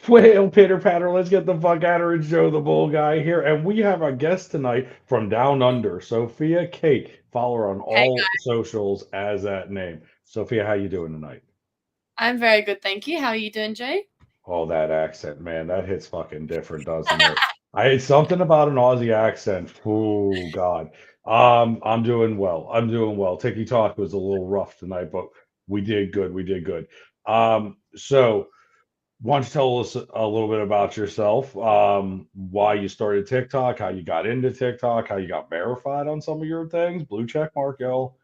Whale pitter patter, let's get the fuck out of here, Joe the Bull Guy here. And we have a guest tonight from down under, Sophia Kate. Follow her on Hey all guys, socials as that name. Sophia, how you doing tonight? I'm very good, thank you. How are you doing, Jay? Oh, that accent, man, that hits fucking different, doesn't it? It's something about an Aussie accent. Oh God. I'm doing well. I'm doing well. Tiki Talk was a little rough tonight, but we did good. We did good. So why don't you tell us a little bit about yourself? Why you started TikTok, how you got into TikTok, how you got verified on some of your things, blue check mark, yo.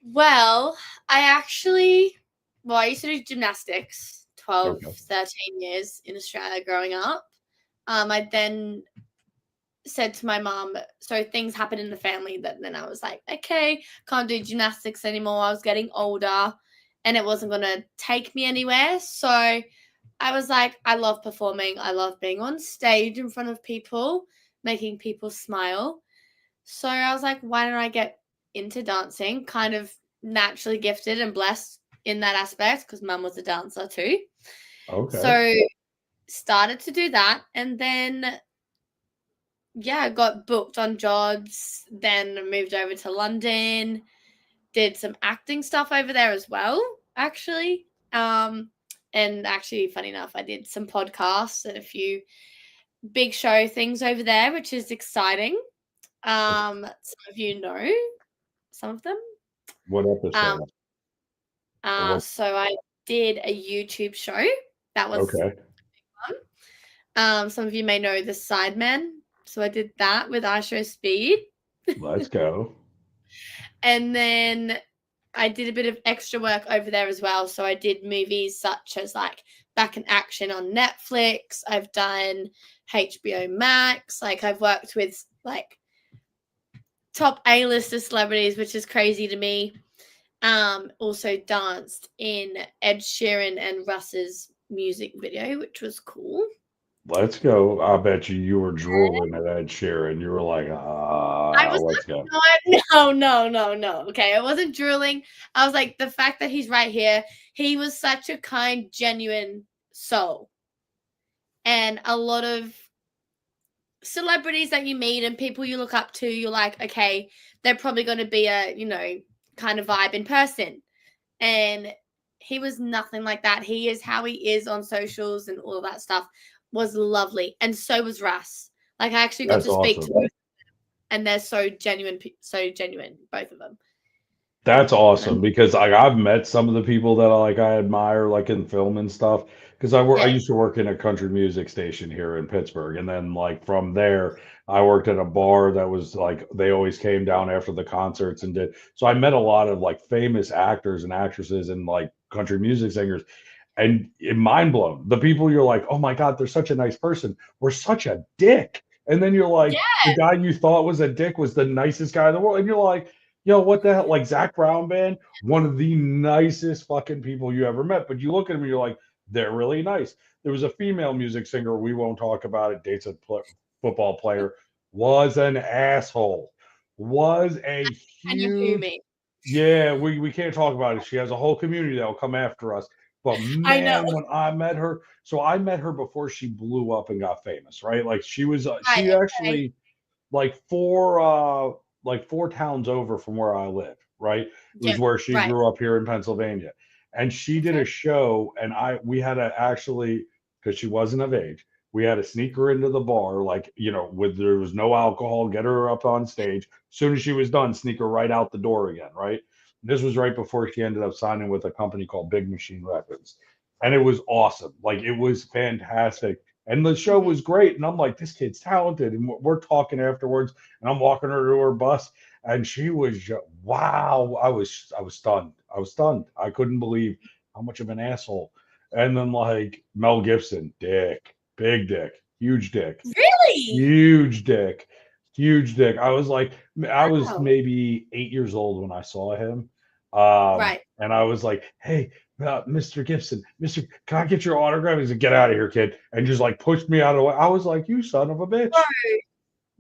Well, I actually, I used to do gymnastics 12, Okay. 13 years in Australia growing up. I then said to my mom, so things happened in the family that then I was like, okay, can't do gymnastics anymore. I was getting older and it wasn't going to take me anywhere. So I was like, I love performing. I love being on stage in front of people, making people smile. So I was like, why don't I get into dancing? Kind of naturally gifted and blessed in that aspect because mum was a dancer too. Okay. So started to do that and then yeah, got booked on jobs, then moved over to London, did some acting stuff over there as well, actually. And actually funny enough, I did some podcasts and a few big show things over there, which is exciting. Some of you know some of them. What Um, episode? Or what? so I did a YouTube show that was Okay. fun. Some of you may know the Sidemen. So I did that with iShow Speed. Let's go. And then I did a bit of extra work over there as well. So I did movies such as like Back in Action on Netflix. I've done HBO Max. Like I've worked with like top A-lister celebrities, which is crazy to me. Also danced in Ed Sheeran and Russ's music video, which was cool. Let's go. I bet you were drooling at Ed Sheeran. You were like, I was let's go. not, no. Okay, I wasn't drooling. I was like, the fact that he's right here, he was such a kind, genuine soul. And a lot of celebrities that you meet and people you look up to, you're like, okay, they're probably going to be a, kind of vibe in person. And he was nothing like that. He is how he is on socials and all of that stuff was lovely. And so was Russ. Like I actually got That's to speak to awesome. both and they're so genuine, both of them. That's And awesome because I've met some of the people that I admire like in film and stuff because I yes, used to work in a country music station here in Pittsburgh, and then like from there I worked at a bar that was like they always came down after the concerts and did, so I met a lot of like famous actors and actresses and like country music singers, and it mind blown. The people you're like, oh my God, they're such a nice person. We're such a dick. And then you're like, the yes, guy you thought was a dick was the nicest guy in the world. And you're like, yo, what the hell? Like Zach Brown Band, one of the nicest fucking people you ever met. But you look at him and you're like, they're really nice. There was a female music singer, we won't talk about it, dates a football player, was an asshole. Was a and you hear huge, me. yeah, we can't talk about it. She has a whole community that will come after us. But I know. man, when I met her, so I met her before she blew up and got famous, right? Like she was, Right. she Okay. actually like four towns over from where I live, right? It was Yep. where she Right. grew up here in Pennsylvania. And she did Okay. a show and we had to actually, because she wasn't of age, we had to sneak her into the bar, like, with there was no alcohol, get her up on stage. As soon as she was done, sneak her right out the door again, right? This was right before she ended up signing with a company called Big Machine Records. And it was awesome. Like it was fantastic. And the show Mm-hmm. was great. And I'm like, this kid's talented. And we're talking afterwards. And I'm walking her to her bus. And she was wow. I was stunned. I was stunned. I couldn't believe how much of an asshole. And then like Mel Gibson, dick, big dick, Really? huge dick, huge dick. I was like, I was Wow. maybe 8 years old when I saw him. Right. And I was like, hey, Mr. Gibson, can I get your autograph? He said, get out of here, kid. And just like pushed me out of the way. I was like, you son of a bitch. Bro.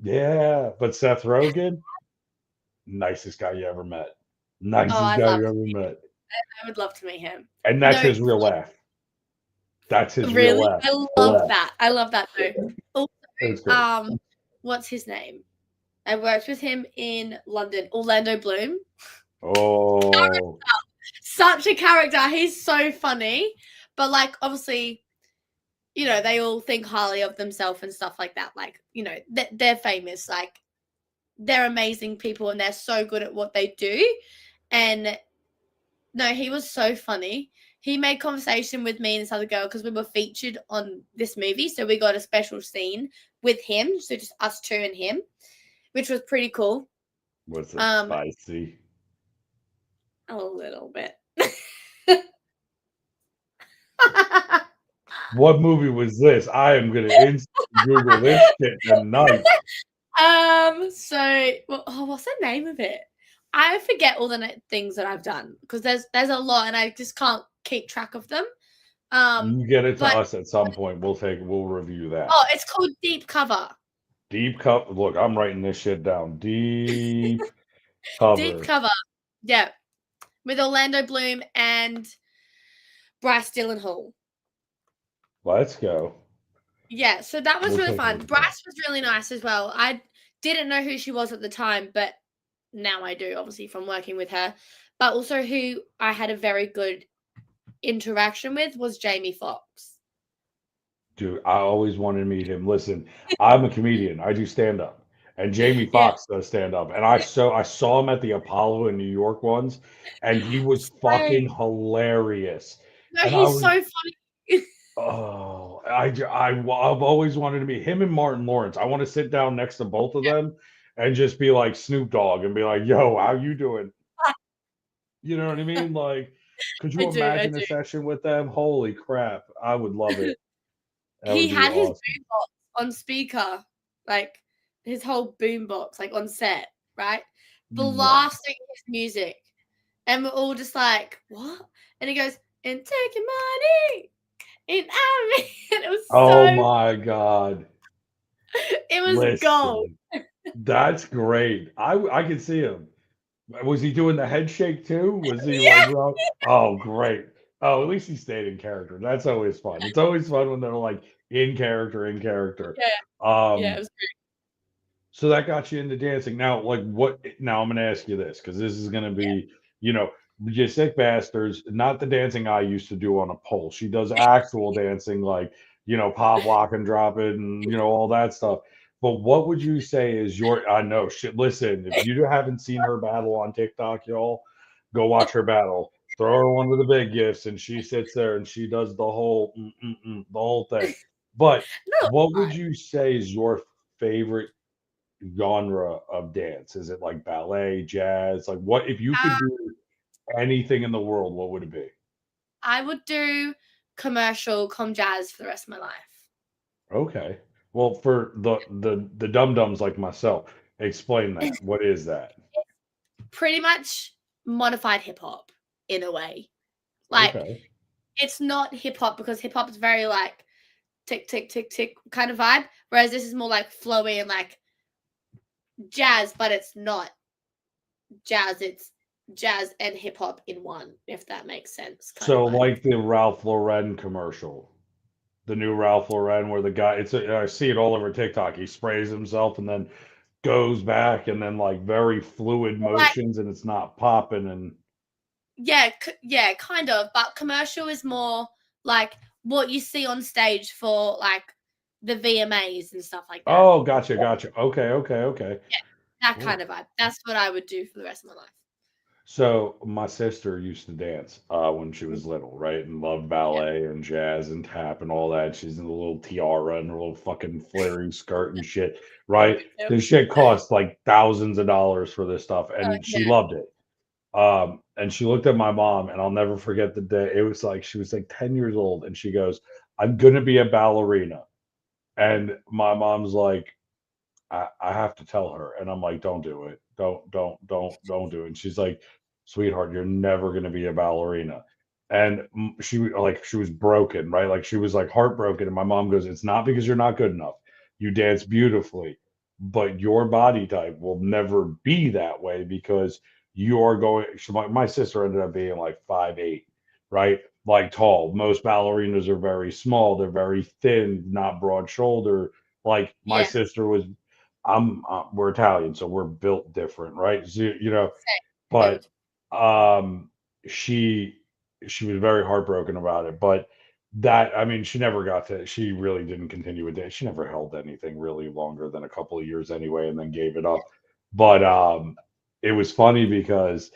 Yeah. But Seth Rogen, nicest guy you ever met. Oh, Nicest I'd guy love you to ever meet him. met. I would love to meet him. And that's No, his real laugh. That's his real Really? laugh. I love that. I love that too. Also, It's great. um, what's his name? I worked with him in London, Orlando Bloom. Oh, Such a character. He's so funny. But like obviously, they all think highly of themselves and stuff like that. Like, they're famous. Like they're amazing people and they're so good at what they do. And no, he was so funny. He made conversation with me and this other girl because we were featured on this movie. So we got a special scene with him. So just us two and him, which was pretty cool. was it Um, spicy? a little bit. What movie was this? I am gonna instantly Google this shit tonight. What's the name of it? I forget all the things that I've done because there's a lot and I just can't keep track of them. You get it to But us at some point. We'll review that. oh, it's called Deep Cover. Deep cup. Look, I'm writing this shit down. Deep Deep cover. Cover. Yeah, with Orlando Bloom and Bryce Dillon Hall. Let's go. Yeah, so that was We'll really take a fun. look at that. Bryce was really nice as well. I didn't know who she was at the time, but now I do, obviously, from working with her. But also, who I had a very good interaction with was Jamie Foxx. Dude, I always wanted to meet him. Listen, I'm a comedian. I do stand up, and Jamie Yeah, Foxx does stand up. And I saw him at the Apollo in New York once, and he was same. fucking hilarious. No, And I he's so was funny. oh, I've always wanted to meet him and Martin Lawrence. I want to sit down next to both of them and just be like Snoop Dogg and be like, "Yo, how you doing?" You know what I mean? Like, could I you do, I imagine a do. session with them? Holy crap, I would love it. That He would be had his awesome. boombox on speaker, like his whole boombox, like on set, right? No. Blasting his music. And we're all just like, what? And he goes, and take your money and out of me. And it was Oh so, my God. it was gold. Listen, that's great. I could see him. Was he doing the head shake too? Was he like, Yeah, well, oh, great. Oh, at least he stayed in character. That's always fun. It's always fun when they're like in character, in character. yeah, yeah. It Um, was so that got you into dancing. Now, like what now I'm gonna ask you this because this is gonna great. be, you know, you sick bastards, not the dancing I used to do on a pole. She does actual dancing, like, pop, lock, and drop it and all that stuff. But what would you say is your I know shit. Listen, if you haven't seen her battle on TikTok, y'all, go watch her battle. Throw her one of the big gifts, and she sits there and she does the whole thing. But No, what would fine. you say is your favorite genre of dance? Is it like ballet, jazz? Like what if you Uh, could do anything in the world, what would it be? I would do commercial com jazz for the rest of my life. Okay. Well, for the dum dums like myself, explain that. What is that? Pretty much modified hip hop in a way. Like Okay. it's not hip hop because hip hop is very like tick tick tick tick kind of vibe, whereas this is more like flowy and like jazz, but it's not jazz. It's jazz and hip hop in one, if that makes sense, kind of So vibe. like the Ralph Lauren commercial, the new Ralph Lauren where the guy I see it all over TikTok. He sprays himself and then goes back and then like very fluid Like motions and it's not popping and yeah, yeah, kind of. But commercial is more like what you see on stage for like the VMAs and stuff like that. oh, gotcha, gotcha. Okay, okay, okay. Yeah, that kind Cool. of vibe. That's what I would do for the rest of my life. So my sister used to dance when she Mm, was little, right? And loved yeah, ballet and jazz and tap and all that. She's in a little tiara and her little fucking flaring skirt and shit, right? me too. This shit cost like thousands of dollars for this stuff, and Yeah, she loved it. And she looked at my mom, and I'll never forget the day. It was like she was like 10 years old, and she goes, "I'm gonna be a ballerina." And my mom's like, I have to tell her. And I'm like, don't do it. Don't do it. And she's like, sweetheart, you're never going to be a ballerina. And she was broken, right? Like she was like heartbroken. And my mom goes, it's not because you're not good enough. You dance beautifully, but your body type will never be that way because you are going. My sister ended up being like 5'8", right? like tall. Most ballerinas are very small. They're very thin, not broad shoulder. Like my Yeah. sister was, we're Italian, so we're built different, right? So, but Build. um, she she was very heartbroken about it. But that, I mean, she never got to. She really didn't continue with it. She never held anything really longer than a couple of years anyway, and then gave it up. But it was funny because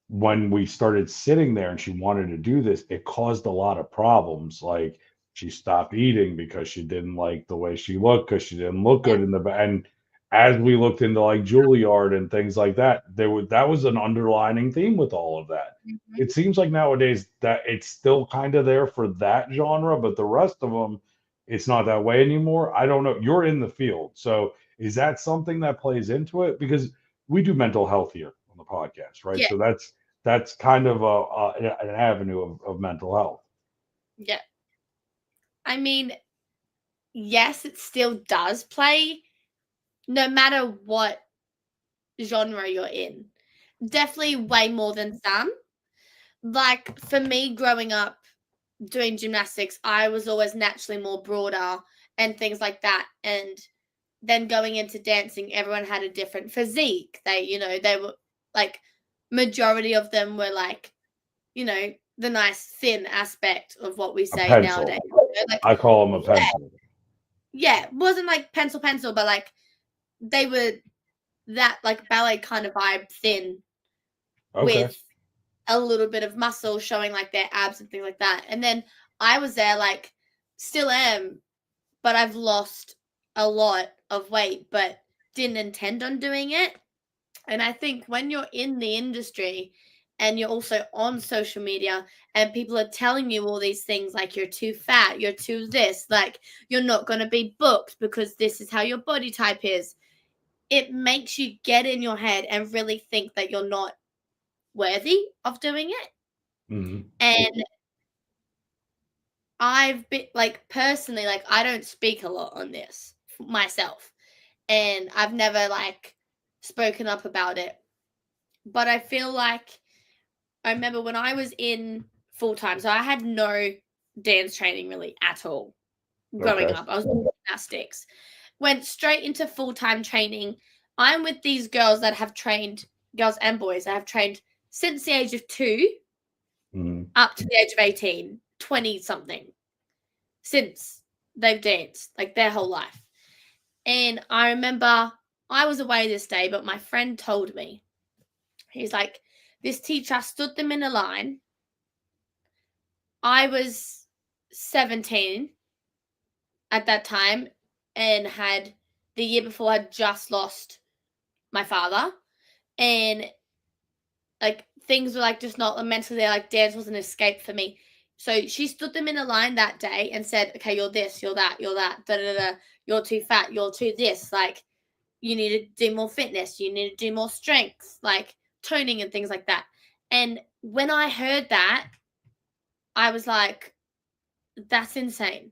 when we started sitting there and she wanted to do this, it caused a lot of problems. Like she stopped eating because she didn't like the way she looked because she didn't look Yeah. good in the back. And as we looked into like Juilliard and things like that, that was an underlining theme with all of that. Mhm. It seems like nowadays that it's still kind of there for that genre, but the rest of them, it's not that way anymore. I don't know. You're in the field, so is that something that plays into it? Because we do mental health here on the podcast, right? Yeah. So that's kind of an avenue of mental health. Yeah. I mean, yes, it still does play, no matter what genre you're in. Definitely way more than some. Like for me growing up doing gymnastics, I was always naturally more broader and things like that. And then going into dancing, everyone had a different physique. They were like, majority of them were like, the nice thin aspect of what we A say nowadays. pencil. Like, I call them a yeah, pencil. yeah, it wasn't like pencil, but like they were that like ballet kind of vibe, thin Okay. with a little bit of muscle showing like their abs and things like that. And then I was there, like, still am, but I've lost a lot of weight, but didn't intend on doing it. And I think when you're in the industry and you're also on social media and people are telling you all these things like you're too fat, you're too this, like you're not going to be booked because this is how your body type is, it makes you get in your head and really think that you're not worthy of doing it. Hmm. And I've been like, personally, like I don't speak a lot on this myself, and I've never like spoken up about it. But I feel like I remember when I was in full time, so I had no dance training really at all growing Okay. up. I was in gymnastics, went straight into full time training. I'm with these girls that have trained, girls and boys that have trained since the age of 2 Hmm. up to the age of 18, 20 something, since they've danced like their whole life. And I remember I was away this day, but my friend told me, he's like, this teacher stood them in a line. I was 17 at that time and had the year before had just lost my father. And like things were like just not mentally there, like dance was an escape for me. So she stood them in a line that day and said, okay, you're this, you're that, da da da, you're too fat, you're too this, like you need to do more fitness, you need to do more strength, like toning and things like that. And when I heard that, I was like, that's insane.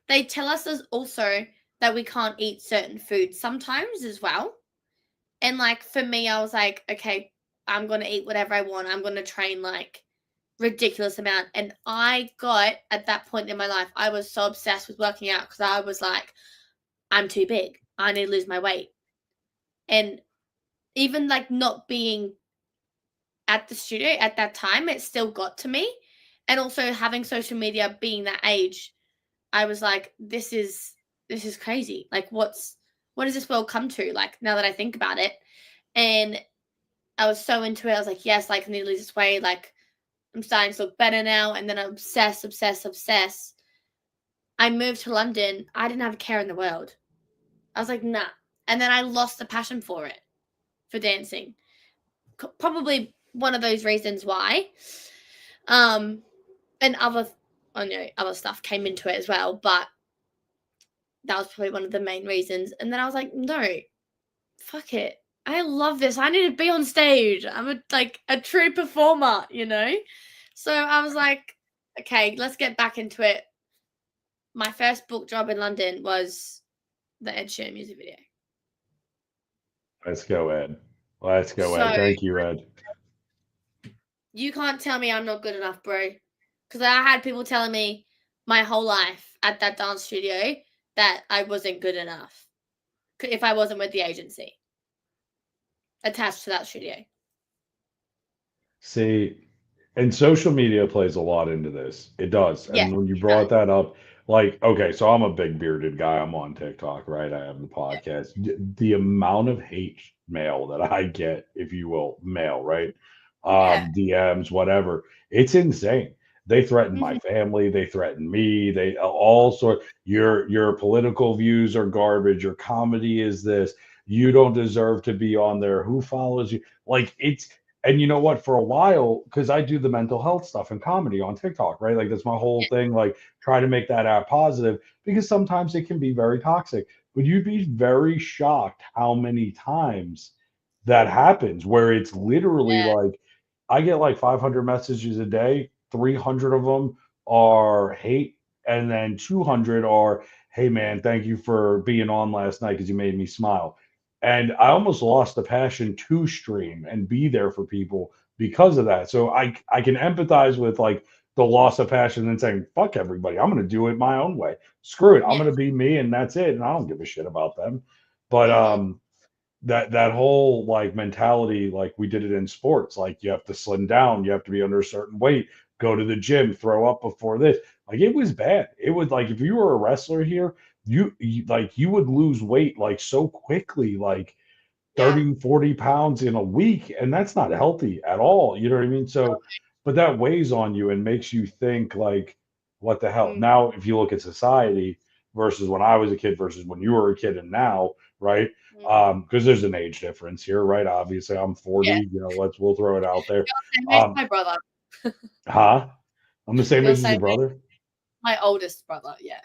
They tell us as also that we can't eat certain foods sometimes as well. And like for me, I was like, okay, I'm gonna eat whatever I want. I'm gonna train like ridiculous amount. And I got at that point in my life, I was so obsessed with working out because I was like, I'm too big. I need to lose my weight. And even like not being at the studio at that time, it still got to me. And also having social media being that age, I was like, this is crazy. Like what does this world come to? Like now that I think about it. And I was so into it. I was like, yes, like I need to lose this weight. Like I'm starting to look better now. And then I obsess. I moved to London. I didn't have a care in the world. I was like, nah. And then I lost the passion for it, for dancing. Probably one of those reasons why. Um, and other stuff came into it as well, but that was probably one of the main reasons. And then I was like, no, fuck it. I love this. I need to be on stage. I'm a true performer. So I was like, okay, let's get back into it. My first book job in London was the Ed Sheeran music video. Let's go, Ed. Let's go, So Ed. Thank you, Ed. you can't tell me I'm not good enough, bro. Because I had people telling me my whole life at that dance studio that I wasn't good enough if I wasn't with the agency attached to that studio. See, and social media plays a lot into this. It does. Yes, And when you it does. brought that up, like, okay, so I'm a big bearded guy. I'm on TikTok, right? I have the podcast. The amount of hate mail that I get, if you will, mail, right? Yeah. DMs, whatever. It's insane. They threaten my Mhm. family. They threaten me. They all sort. Your political views are garbage. Your comedy is this. You don't deserve to be on there. Who follows you? Like it's and you know what? For a while, because I do the mental health stuff and comedy on TikTok, right? Like that's my whole thing. Like try to make that app positive because sometimes it can be very toxic. But you'd be very shocked how many times that happens where it's literally Yeah. like I get like 500 messages a day, 300 of them are hate, and then 200 are, hey man, thank you for being on last night because you made me smile. And I almost lost the passion to stream and be there for people because of that. So I can empathize with like the loss of passion and saying, fuck everybody. I'm gonna do it my own way. Screw it. I'm Yeah. gonna be me and that's it. And I don't give a shit about them. But Mm-mm. that whole like mentality, like we did it in sports, like you have to slim down, you have to be under a certain weight, go to the gym, throw up before this. Like it was bad. It was like if you were a wrestler here, you like you would lose weight like so quickly, like Yeah. 30, 40 pounds in a week, and that's not healthy at all. You know what I mean? So, but that weighs on you and makes you think like, what the hell? Mm. Now, if you look at society versus when I was a kid versus when you were a kid and now, right? Mm. Because there's an age difference here, right? Obviously, I'm Yeah. 40. We'll throw it out there. Same age as Um, my brother. huh? I'm the same You're age as same your age brother. my oldest brother. Yeah.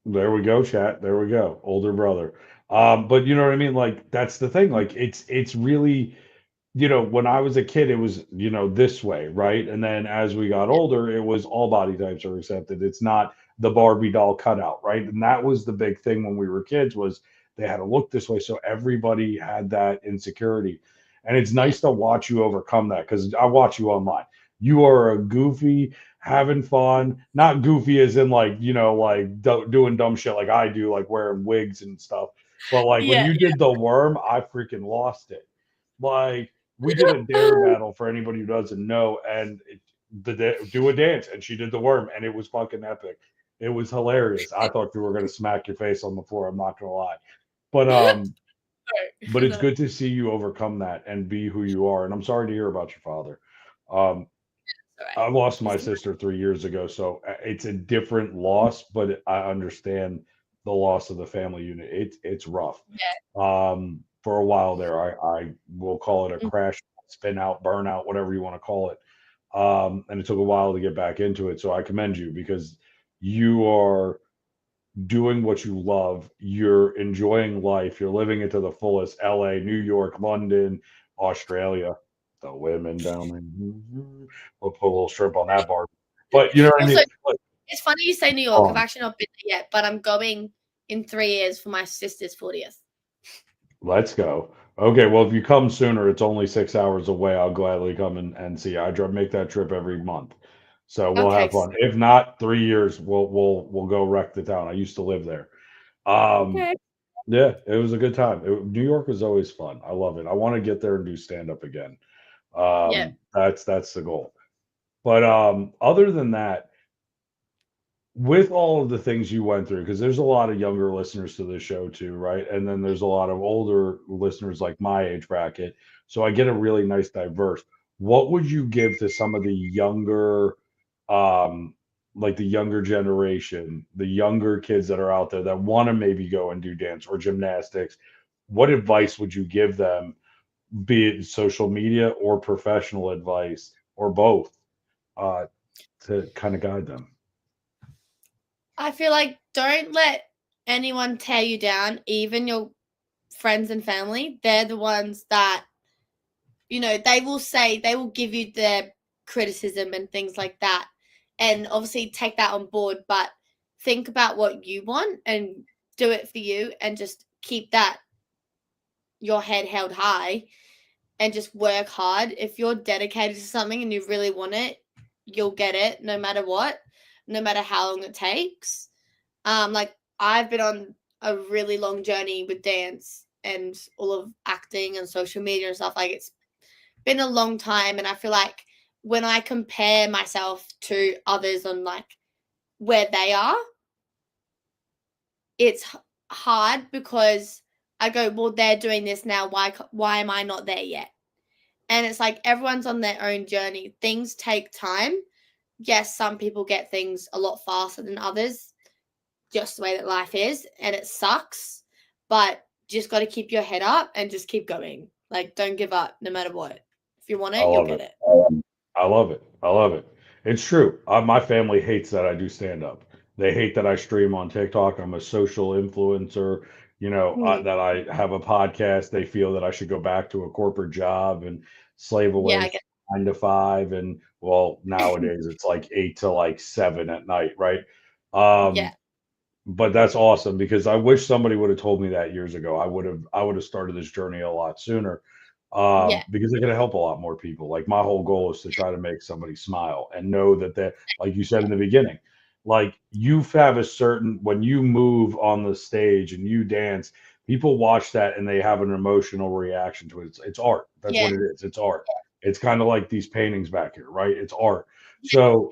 There we go, chat. There we go. Older brother. But you know what I mean? Like that's the thing. Mm. Like it's really when I was a kid, it was, this way, right? And then as we got Yeah. older, it was all body types are accepted. It's not the Barbie doll cutout, right? And that was the big thing when we were kids was they had to look this way. So everybody had that insecurity. And it's Yeah. nice to watch you overcome that because I watch you online. You are a goofy, having fun, not goofy as in like, like doing dumb shit like I do, like wearing wigs and stuff. But like when Yeah. you did the worm, I freaking lost it. Like we did a dare battle for anybody who doesn't know, and do a dance, and she did the worm, and it was fucking epic. It was hilarious. I thought you were gonna smack your face on the floor. I'm not gonna lie, but but it's No. good to see you overcome that and be who you are. And I'm sorry to hear about your father. Um, All right. I lost my It's sister 3 years ago, so it's a different loss, but I understand the loss of the family unit. It's rough. yeah. For a while there, I will call it a Mm. crash, spin out, burnout, whatever you want to call it. And it took a while to get back into it. So I commend you because you are doing what you love. You're enjoying life. You're living it to the fullest. LA, New York, London, Australia. The women down there. We'll put a little shrimp on that bar. But you know what I Also, mean? Like, it's funny you say New York. I've um, actually not been there yet, but I'm going in 3 years for my sister's 40th. let's go. Okay, well, if you come sooner, it's only 6 hours away. I'll gladly come and see you. Make that trip every month, so we'll Okay. have fun. If not, 3 years, we'll go wreck the town. I used to live there. Um, Okay. yeah, it was a good time. New York was always fun. I love it. I want to get there and do stand up again. Yeah. That's the goal. But other than that, with all of the things you went through, because there's a lot of younger listeners to this show too, right? And then there's a lot of older listeners like my age bracket. So I get a really nice diverse. What would you give to some of the younger, um, like the younger generation, the younger kids that are out there that want to maybe go and do dance or gymnastics? What advice would you give them, be it social media or professional advice or both, uh, to kind of guide them? I feel like don't let anyone tear you down, even your friends and family. They're the ones that, they will give you their criticism and things like that. And obviously take that on board, but think about what you want and do it for you and just keep that your head held high and just work hard. If you're dedicated to something and you really want it, you'll get it no matter what, no matter how long it takes. Like I've been on a really long journey with dance and all of acting and social media and stuff. Like it's been a long time, and I feel like when I compare myself to others on like where they are, it's hard because I go, well, they're doing this now. Why am I not there yet? And it's like everyone's on their own journey. Things take time. Yes, some people get things a lot faster than others, just the way that life is, and it sucks. But just got to keep your head up and just keep going. Like, don't give up no matter what. If you want I it, you'll love get it. it. I love it. I love it. It's true. My family hates that I do stand up. They hate that I stream on TikTok. I'm a social influencer, Mm. that I have a podcast. They feel that I should go back to a corporate job and slave Yeah, away I get 9 to 5. And well, nowadays it's like 8 to 7 at night, right? yeah, Um, but that's awesome because I wish somebody would have told me that years ago. I would have started this journey a lot sooner, yeah, because it could help a lot more people. Like my whole goal is to try to make somebody smile and know that they, like you said in the beginning, like you have a certain when you move on the stage and you dance, people watch that and they have an emotional reaction to it. It's art. That's yeah, what it is. It's art. It's kind of like these paintings back here, right? It's art. So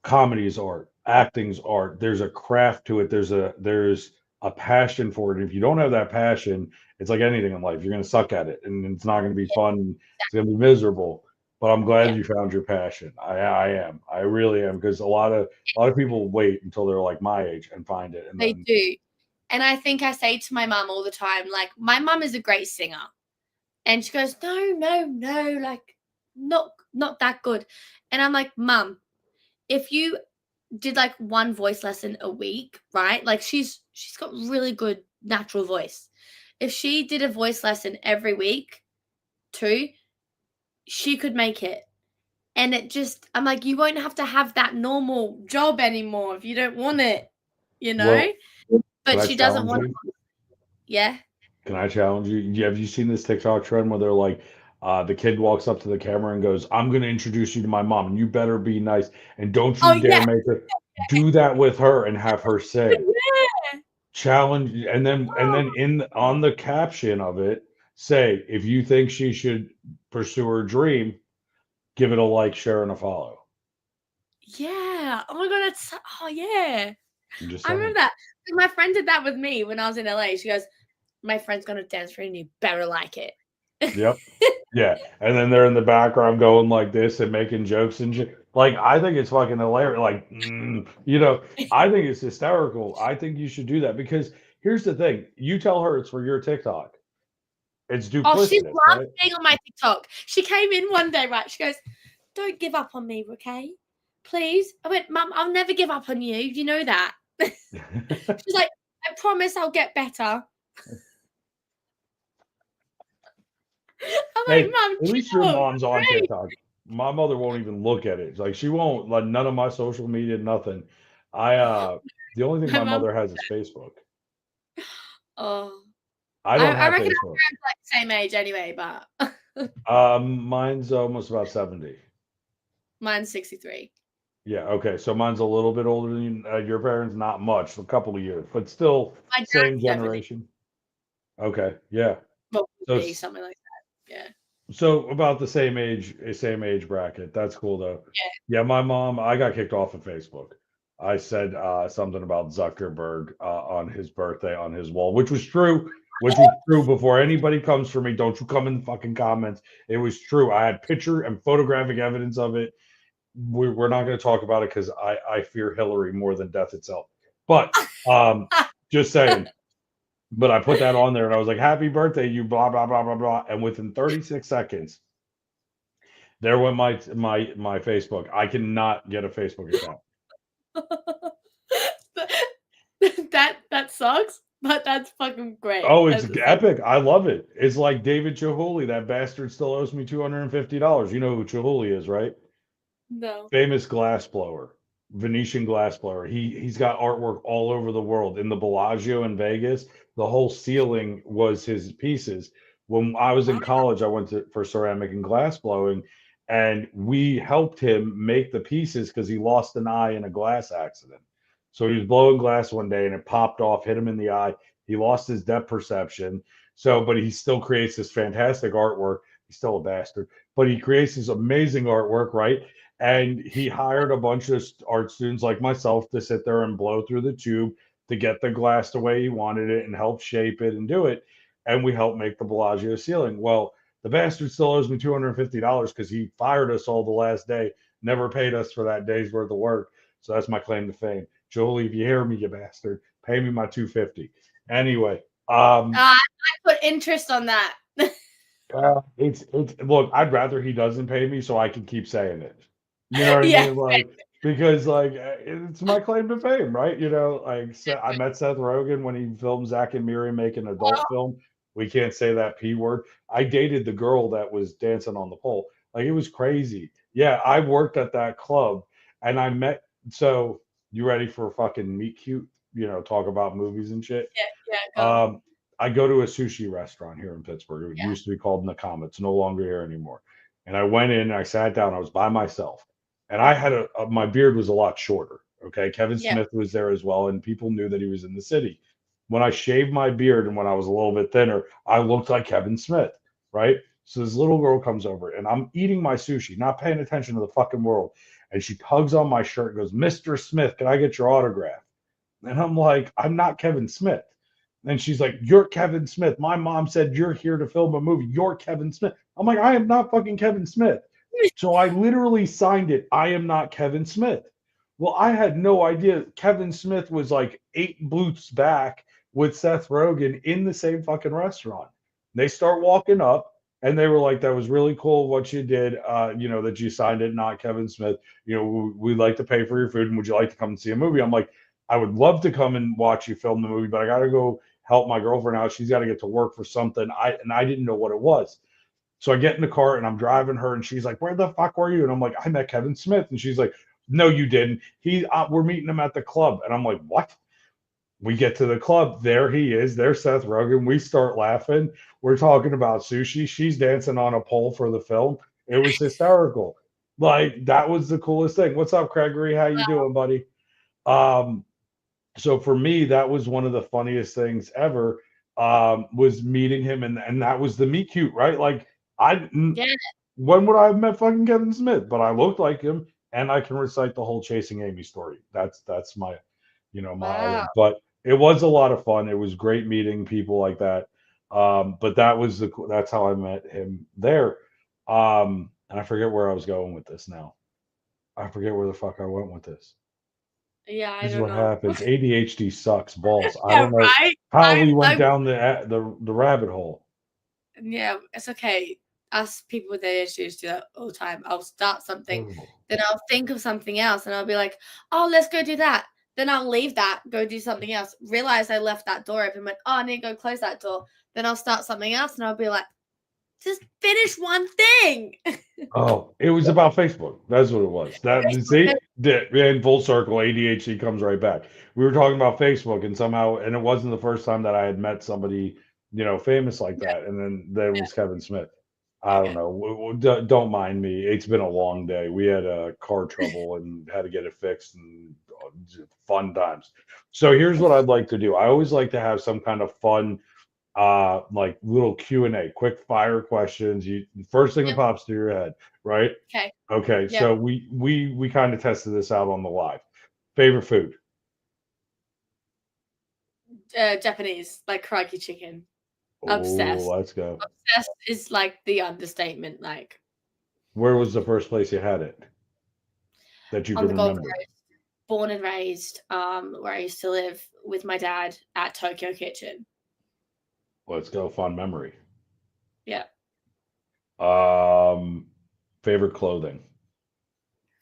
comedy is art, acting's art. There's a craft to it. There's a passion for it. And if you don't have that passion, it's like anything in life. You're gonna suck at it and it's not gonna be fun. It's gonna be miserable. But I'm glad yeah. you found your passion. I am. I really am because a lot of people wait until they're like my age and find it. And They then do. And I think I say to my mum all the time, like, my mum is a great singer. And she goes, no, no, no, like, not that good. And I'm like, Mum, if you did like one voice lesson a week, right? Like she's got really good natural voice. If she did a voice lesson every week, too, she could make it. And it just, I'm like, you won't have to have that normal job anymore if you don't want it, you know? well, can But I she doesn't challenge want you? to, yeah. Can I challenge you? Have you seen this TikTok trend where they're like, the kid walks up to the camera and goes, "I'm going to introduce you to my mom, and you better be nice, and don't you Oh, dare yeah. make her do that with her and have her say Yeah. challenge." And then in on the caption of it, say, if you think she should pursue her dream, give it a like, share, and a follow. Yeah. Oh my God. Oh, yeah. I'm just I remember saying. that. My friend did that with me when I was in LA. She goes, my friend's going to dance for you and you better like it. Yep. Yeah, and then they're in the background going like this and making jokes and shit. Like, I think it's fucking hilarious. Like, I think it's hysterical. I think you should do that because here's the thing: you tell her it's for your TikTok. It's Oh, she duplicitous, loves right? being on my TikTok. She came in one day, right? She goes, don't give up on me, okay? Please. I went, Mum, I'll never give up on you. You know that. She's like, I promise I'll get better. I'm like, Hey, Mum, at least your chill. mom's on Great. TikTok. My mother won't even look at it. Like, she won't like none of my social media, nothing. The only thing My my mum, mother has is Facebook. oh, I don't I have reckon our Facebook. parents are like the same age anyway, but Mine's almost about 70. mine's 63. Yeah, okay. So mine's a little bit older than your parents, not much, a couple of years, but still My same dad's 70. generation. Okay, yeah. Well, would So be s- something like that. Yeah. so about the same age bracket. That's cool though. Yeah, my mom, I got kicked off of Facebook. I said something about Zuckerberg on his birthday on his wall, which was true before anybody comes for me. Don't you come in the fucking comments. It was true. I had picture and photographic evidence of it. We're not going to talk about it because I fear Hillary more than death itself. But just saying. But I put that on there and I was like, "Happy birthday, you blah blah blah blah blah." And within 36 seconds, there went my Facebook. I cannot get a Facebook account. That sucks, but that's fucking great Oh, it's at the same. epic. I love it. It's like David Chihuly. That bastard still owes me $250. You know who Chihuly is, right? No. Famous glass blower, Venetian glass blower. He's got artwork all over the world. In the Bellagio in Vegas, the whole ceiling was his pieces. When I was Wow. in college, I went for ceramic and glass blowing, and we helped him make the pieces because he lost an eye in a glass accident. So he was blowing glass one day and it popped off, hit him in the eye. He lost his depth perception. So, but he still creates this fantastic artwork. He's still a bastard, but he creates this amazing artwork, right? And he hired a bunch of art students like myself to sit there and blow through the tube to get the glass the way he wanted it and help shape it and do it. And we helped make the Bellagio ceiling. Well, the bastard still owes me $250 because he fired us all the last day, never paid us for that day's worth of work. So that's my claim to fame. Jolie, if you hear me, you bastard, pay me my 250. Anyway, I put interest on that. it's look, I'd rather he doesn't pay me so I can keep saying it. You know what I Yeah. mean? Like because like it's my claim to fame, right? You know, like I met Seth Rogen when he filmed Zack and Miri make an adult film. We can't say that P word. I dated the girl that was dancing on the pole. Like it was crazy. Yeah, I worked at that club and I met so you ready for fucking meet cute? You know, talk about movies and shit. Yeah, go. Um, I go to a sushi restaurant here in Pittsburgh. It Yeah. used to be called Nakama. It's no longer here anymore. And I went in, I sat down, I was by myself. And I had my beard was a lot shorter. Okay. Kevin Yeah. Smith was there as well. And people knew that he was in the city. When I shaved my beard and when I was a little bit thinner, I looked like Kevin Smith. Right. So this little girl comes over and I'm eating my sushi, not paying attention to the fucking world. And she tugs on my shirt and goes, Mr. Smith, can I get your autograph? And I'm like, I'm not Kevin Smith. And she's like, You're Kevin Smith. My mom said you're here to film a movie. You're Kevin Smith. I'm like, I am not fucking Kevin Smith. So I literally signed it. I am not Kevin Smith. Well, I had no idea Kevin Smith was like 8 booths back with Seth Rogen in the same fucking restaurant. They start walking up and they were like, That was really cool what you did. That you signed it, not Kevin Smith. We'd like to pay for your food and would you like to come and see a movie? I'm like, I would love to come and watch you film the movie, but I got to go help my girlfriend out. She's got to get to work for something. I didn't know what it was. So I get in the car and I'm driving her, and she's like, "Where the fuck were you?" And I'm like, "I met Kevin Smith." And she's like, "No, you didn't. We're meeting him at the club." And I'm like, "What?" We get to the club. There he is. There's Seth Rogen. We start laughing. We're talking about sushi. She's dancing on a pole for the film. It was hysterical. Like that was the coolest thing. What's up, Gregory? How you doing, buddy? Um, so for me, that was one of the funniest things ever. Was meeting him, and that was the meet cute, right? Like I, Yeah. when would I have met fucking Kevin Smith? But I looked like him, and I can recite the whole Chasing Amy story. That's my, my Wow. island. But it was a lot of fun. It was great meeting people like that. But that's how I met him there. And I forget where I was going with this now. I forget where the fuck I went with this. Yeah, I This is don't what know. happens. ADHD sucks balls. I Yeah, don't know right? how we went I down the rabbit hole. yeah, it's okay. Us people with ADHD do that all the time. I'll start something, Oh. then I'll think of something else, and I'll be like, "Oh, let's go do that." Then I'll leave that, go do something else. Realize I left that door open. Went, "Oh, I need to go close that door." Then I'll start something else, and I'll be like, "Just finish one thing." Oh, it was about Facebook. That's what it was. That see, in full circle, ADHD comes right back. We were talking about Facebook, and somehow, and it wasn't the first time that I had met somebody, famous like that. And then there was Kevin Smith. I don't Okay. know. Don't mind me. It's been a long day. We had car trouble and had to get it fixed, and fun times. So here's what I'd like to do. I always like to have some kind of fun like little Q&A, quick fire questions. You first thing that Yep. pops to your head, right? Okay. Okay, Yep. so we kind of tested this out on the live. Favorite food? Japanese, like karaki chicken. Oh, Obsessed. let's go. Obsessed is like the understatement. Like Where was the first place you had it that you on can the Gold remember? Coast, born and raised, where I used to live with my dad at Tokyo Kitchen. Let's go. Fun memory. Yeah. Um, favorite clothing?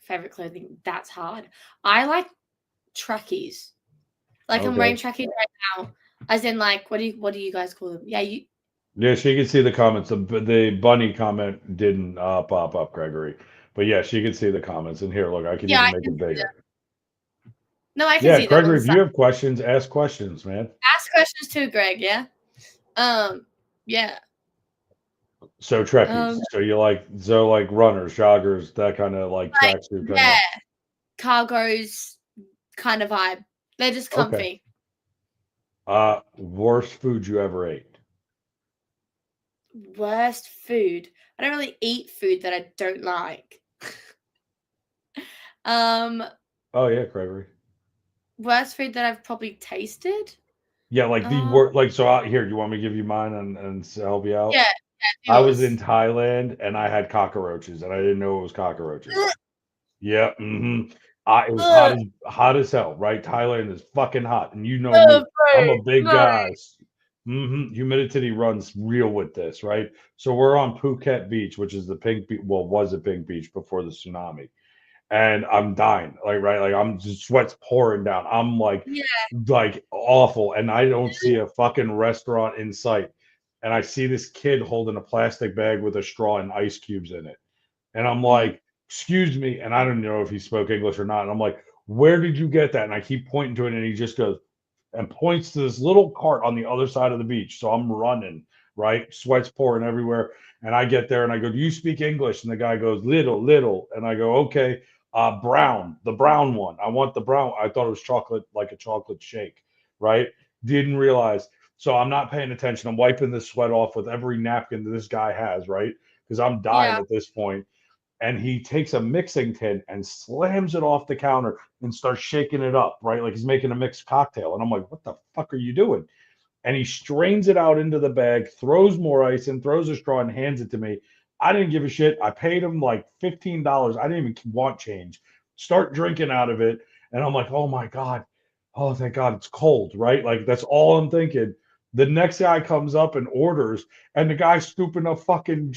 Favorite clothing. That's hard. I like trackies. Like I'm wearing Okay. trackies right now. As in like what do you guys call them? Yeah, you Yeah, she can see the comments. The bunny comment didn't pop up, Gregory. But yeah, she can see the comments. And here, look, I can yeah, even I make can it see bigger. them. No, I can Yeah, see them on Gregory, the if side. you have questions, ask questions, man. Ask questions too, Greg, yeah? Um, yeah. So Um, Trekkies. So like runners, joggers, that kind of like like tracksuit kind yeah, of. cargos kind of vibe. They're just Okay. comfy. Worst food you ever ate? Worst food. I don't really eat food that I don't like. Um, Oh yeah, Kravery. worst food that I've probably tasted. Yeah, like the Uh, word, like so. Out here, you want me to give you mine and help you out? yeah, I was in yours. Thailand and I had cockroaches and I didn't know it was cockroaches. Ugh, Yeah, it was ugh, hot as hell, right? Thailand is fucking hot, and you know me. ugh, I'm bro, a big no. guy. Humidity runs real with this, right? So we're on Phuket Beach, which is the pink beach. Well, was a pink beach before the tsunami, and I'm dying, like right, like I'm just sweat's pouring down. I'm Yeah. like awful, and I don't see a fucking restaurant in sight, and I see this kid holding a plastic bag with a straw and ice cubes in it. And I'm Mm-hmm. like, excuse me. And I don't know if he spoke English or not. And I'm like, where did you get that? And I keep pointing to it. And he just goes and points to this little cart on the other side of the beach. So I'm running, right? Sweat's pouring everywhere. And I get there and I go, do you speak English? And the guy goes, little, little. And I go, okay, brown, the brown one. I want the brown. I thought it was chocolate, like a chocolate shake, right? Didn't realize. So I'm not paying attention. I'm wiping the sweat off with every napkin that this guy has, right? Because I'm dying Yeah. at this point, and he takes a mixing tin and slams it off the counter and starts shaking it up, right? Like he's making a mixed cocktail. And I'm like, what the fuck are you doing? And he strains it out into the bag, throws more ice in, throws a straw, and hands it to me. I didn't give a shit. I paid him like $15. I didn't even want change. Start drinking out of it. And I'm like, oh my God. Oh, thank God it's cold, right? Like that's all I'm thinking. The next guy comes up and orders, and the guy's scooping up fucking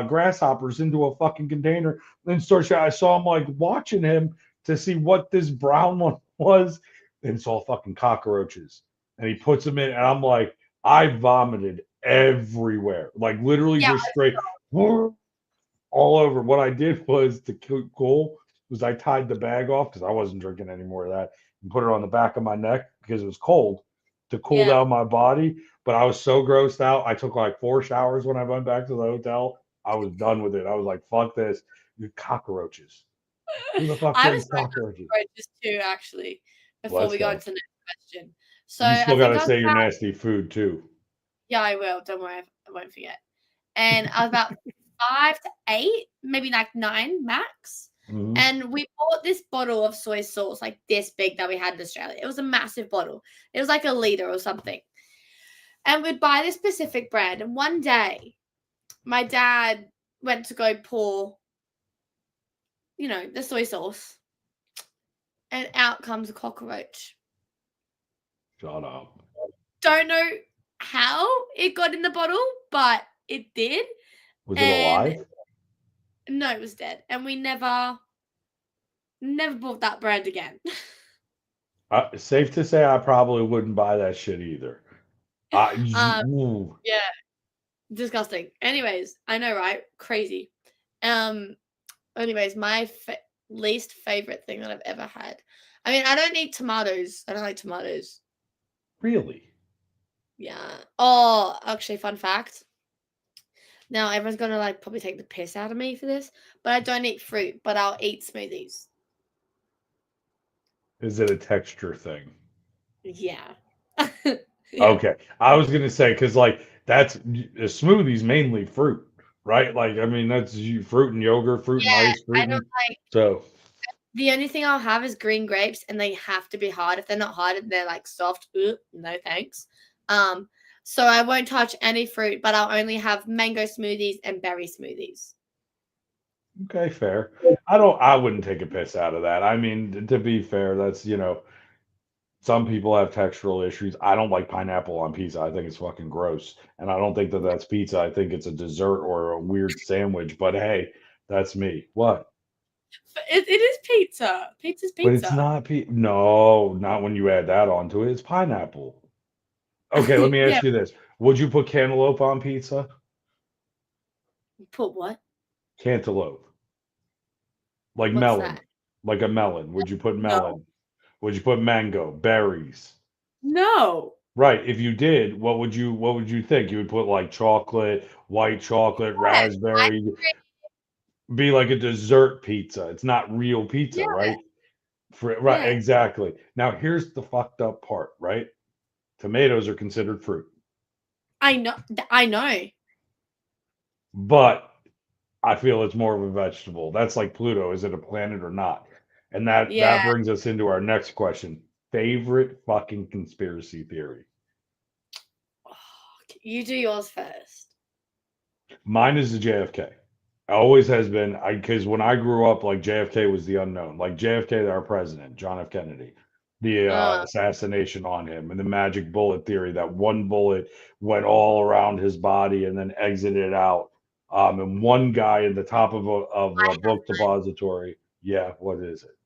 grasshoppers into a fucking container. Then starts, I saw him like watching him to see what this brown one was, and it's all fucking cockroaches. And he puts them in, and I'm like, I vomited everywhere, like literally Yeah. just straight all over. What I did was to cool was I tied the bag off because I wasn't drinking any more of that and put it on the back of my neck because it was cold to cool Yeah. down my body. But I was so grossed out. I took like 4 showers when I went back to the hotel. I was done with it. I was like, fuck this. You cockroaches. Who the fuck I have a brings story cockroaches? about cockroaches too, actually, before Let's we go go. into the next question. So You I still got think to I was say your about, nasty food too. yeah, I will. Don't worry, I won't forget. And I was about 5 to 8, maybe like 9 max. Hmm. And we bought this bottle of soy sauce, like this big, that we had in Australia. It was a massive bottle. It was like a liter or something. And we'd buy this specific brand. And one day, my dad went to go pour, the soy sauce, and out comes a cockroach. Shut up. Don't know how it got in the bottle, but it did. Was it And alive? no, it was dead. And we never bought that brand again. Safe to say, I probably wouldn't buy that shit either. um, Ooh. yeah, disgusting. Anyways, I know, right? Crazy. Um, anyways, my least favorite thing that I've ever had. I mean, I don't eat tomatoes. I don't like tomatoes. Really? Yeah. Oh, actually, fun fact. Now everyone's gonna like probably take the piss out of me for this, but I don't eat fruit, but I'll eat smoothies. Is it a texture thing? Yeah. Yeah. Okay. I was gonna say because like that's a smoothie's mainly fruit, right? Like I mean that's fruit and yogurt, fruit and Yeah. ice, I fruit don't and like so the only thing I'll have is green grapes and they have to be hard. If they're not hard and they're like soft, no thanks. Um, so I won't touch any fruit, but I'll only have mango smoothies and berry smoothies. okay, fair. I wouldn't take a piss out of that. I mean, to be fair, that's some people have textural issues. I don't like pineapple on pizza. I think it's fucking gross. And I don't think that that's pizza. I think it's a dessert or a weird sandwich. But hey, that's me. What? But it is pizza. Pizza's But it's pizza. not no, not when you add that onto it. It's pineapple. Okay, let me Yeah. ask you this. Would you put cantaloupe on pizza? Put what? Cantaloupe. Like What's melon. that? Like a melon. Would you put No. melon? Would you put mango, berries? No. Right. If you did, what would you think? You would put like chocolate, white chocolate, Yeah, I raspberry, be like a dessert pizza. It's not real pizza, yeah, right? Right, yeah. exactly. Now here's the fucked up part, right? Tomatoes are considered fruit, I know. I know. but I feel it's more of a vegetable. That's like Pluto. Is it a planet or not? And that Yeah. brings us into our next question. Favorite fucking conspiracy theory. Oh, you do yours first. Mine is the JFK. Always has been. I because when I grew up, like JFK was the unknown. Like JFK, our president, John F. Kennedy, the Uh, assassination on him, and the magic bullet theory that one bullet went all around his body and then exited out. And one guy in the top of I a book depository. Yeah, what is it?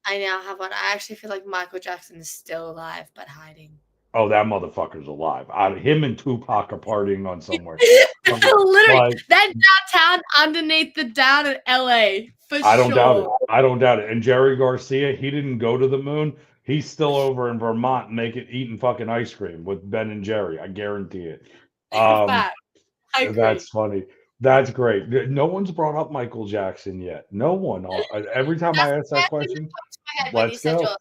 I now have one. I actually feel like Michael Jackson is still alive but hiding. Oh, that motherfucker's alive. Him and Tupac are partying on somewhere. Literally, Like that downtown underneath the down in LA for I don't doubt it. sure. I don't doubt it. And Jerry Garcia, he didn't go to the moon. He's still over in Vermont making eating fucking ice cream with Ben and Jerry. I guarantee it. Um, Fact. I agree. that's funny. That's great. No one's brought up Michael Jackson yet. No one. Every time That's I the ask that first thing that question, popped to my head when you let's said yours. go.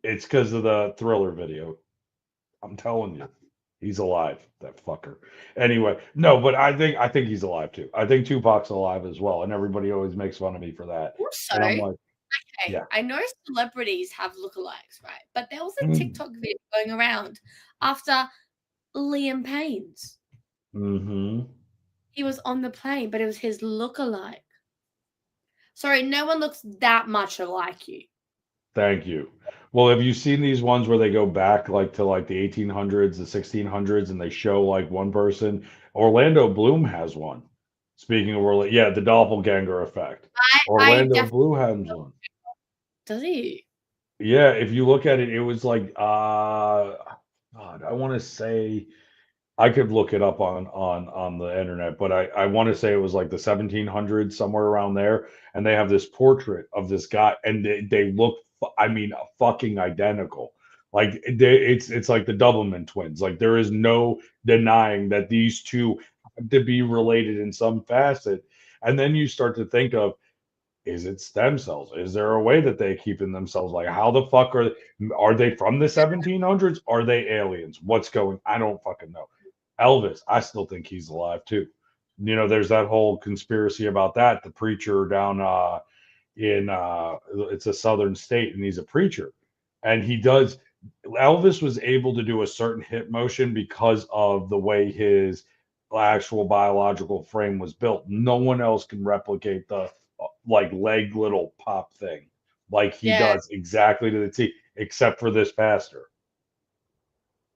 It's because of the Thriller video. I'm telling you, he's alive. That fucker. Anyway, no, but I think he's alive too. I think Tupac's alive as well, and everybody always makes fun of me for that. Also, And I'm like, okay, yeah. I know celebrities have lookalikes, right? But there was a Mm. TikTok video going around after Liam Payne's. Mhm. He was on the plane, but it was his lookalike. Sorry, no one looks that much alike you. Thank you. Well, have you seen these ones where they go back like to like the 1800s, the 1600s, and they show like one person? Orlando Bloom has one. Speaking of Orlando, yeah, the doppelganger effect. I Orlando definitely Bloom has one. does he? Yeah, if you look at it, it was like God, I want to say I could look it up on the internet, but I want to say it was like the 1700s, somewhere around there. And they have this portrait of this guy, and they look, I mean, fucking identical. Like it's like the Doublemint twins. Like there is no denying that these two have to be related in some facet. And then you start to think of, is it stem cells? Is there a way that they keep in themselves? Like how the fuck are they from the 1700s? Are they aliens? What's going? I don't fucking know. Elvis, I still think he's alive too. You know, there's that whole conspiracy about that. The preacher down in it's a southern state, and he's a preacher, and he does. Elvis was able to do a certain hip motion because of the way his actual biological frame was built. No one else can replicate the like leg little pop thing like he Yeah, does exactly to the T, except for this pastor.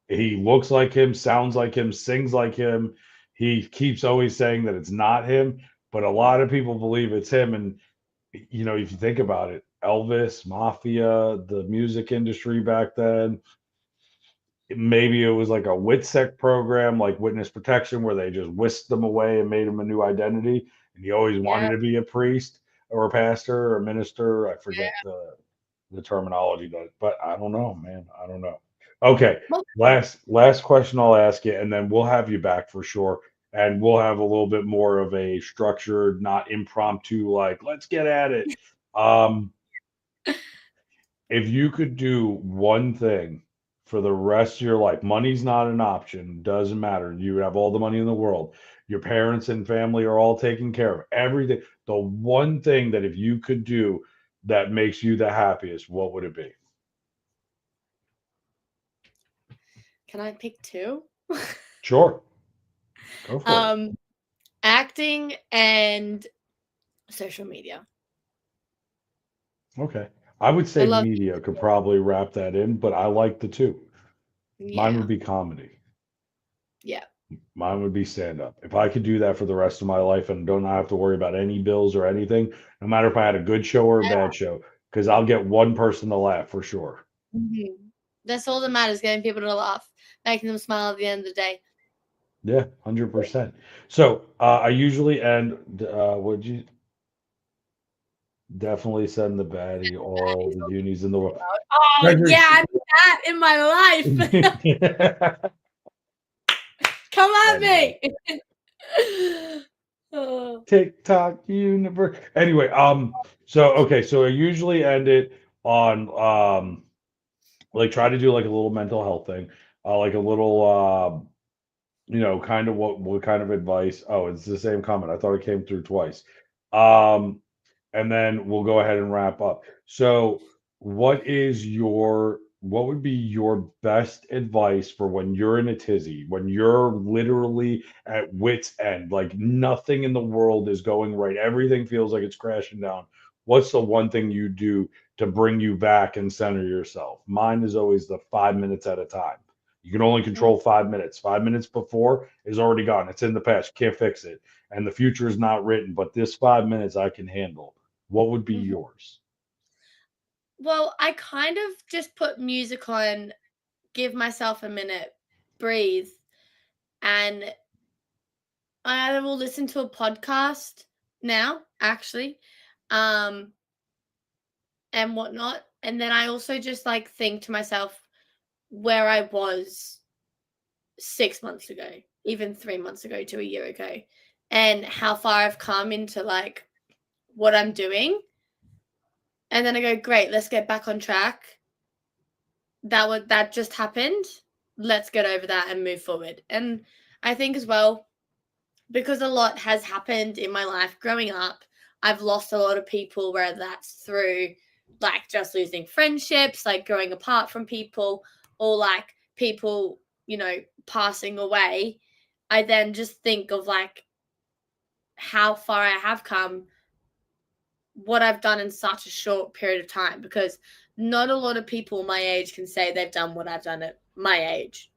He looks like him, sounds like him, sings like him. He keeps always saying that it's not him, but a lot of people believe it's him. And you know, if you think about it, Elvis, Mafia, the music industry back then, maybe it was like a WITSEC program, like witness protection, where they just whisked them away and made him a new identity. And he always yeah. wanted to be a priest or a pastor or a minister. I forget the terminology, but I don't know, man. I don't know. Okay, Well, last question I'll ask you, and then we'll have you back for sure, and we'll have a little bit more of a structured, not impromptu, like let's get at it. Um, if you could do one thing for the rest of your life, money's not an option, doesn't matter. You have all the money in the world. Your parents and family are all taken care of. Everything. The one thing that if you could do that makes you the happiest, what would it be? can I pick two? Sure. Go for it. um, acting and social media. Okay. I would I say love. media could probably wrap that in, but I like the two. Mine would Yeah, be comedy. yeah. Mine would be stand up. If I could do that for the rest of my life and don't have to worry about any bills or anything, no matter if I had a good show or a bad show, because I'll get one person to laugh for sure. Mhm. That's all that matters, getting people to laugh, making them smile at the end of the day. Yeah, 100%. So I usually end, would you definitely send the baddie all the unis in the world? Oh, Gregory, yeah, that in my life. Come at me. Oh. TikTok universe. Anyway, so okay, so I usually end it on like try to do like a little mental health thing, like a little kind of what kind of advice. Oh, it's the same comment. I thought it came through twice. Um, and then we'll go ahead and wrap up. So, what would be your best advice for when you're in a tizzy, when you're literally at wit's end, like nothing in the world is going right, everything feels like it's crashing down. What's the one thing you do to bring you back and center yourself? Mine is always the 5 minutes at a time. You can only control 5 minutes. 5 minutes before is already gone. It's in the past. You can't fix it. And the future is not written, but this 5 minutes I can handle. What would be yours? Well, I kind of just put music on, give myself a minute, breathe, and I either will listen to a podcast now, actually, and whatnot. And then I also just like think to myself where I was 6 months ago, even 3 months ago to a year ago, and how far I've come into like what I'm doing. And then I go, great, let's get back on track. That just happened. Let's get over that and move forward. And I think as well, because a lot has happened in my life growing up, I've lost a lot of people, whether that's through like just losing friendships, like growing apart from people, or like people, passing away. I then just think of like how far I have come, what I've done in such a short period of time, because not a lot of people my age can say they've done what I've done at my age.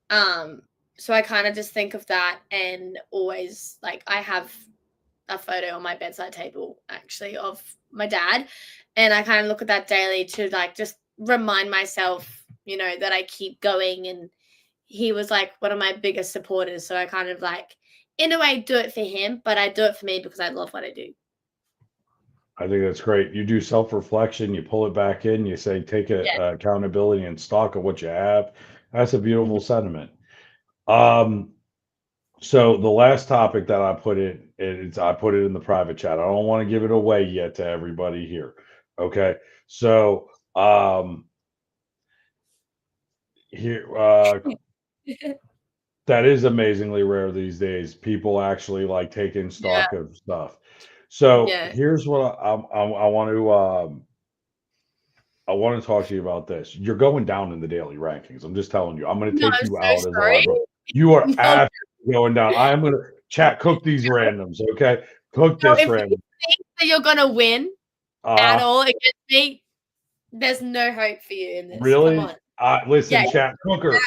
So I kind of just think of that, and always like I have a photo on my bedside table actually of my dad, and I kind of look at that daily to like just remind myself, that I keep going. And he was like one of my biggest supporters, so I kind of like in a way do it for him, but I do it for me because I love what I do. I think that's great. You do self-reflection, you pull it back in, you say, take Yeah. accountability and stock of what you have. That's a Mhm. beautiful sentiment. Um, so the last topic that I put I put it in the private chat. I don't want to give it away yet to everybody here. Okay. So here that is amazingly rare these days. People actually like taking Yeah. stock of stuff. So Yeah. here's what I want to talk to you about this. You're going down in the daily rankings. I'm just telling you. I'm going to No, take I'm you so out as a hard sorry. road. You are No, absolutely going down. I am going to chat cook these randoms. Okay, cook no, this if you random. think that you're gonna win at Uh all against me, there's no hope for you in this. Come really? on. Listen, Yeah, chat cooker.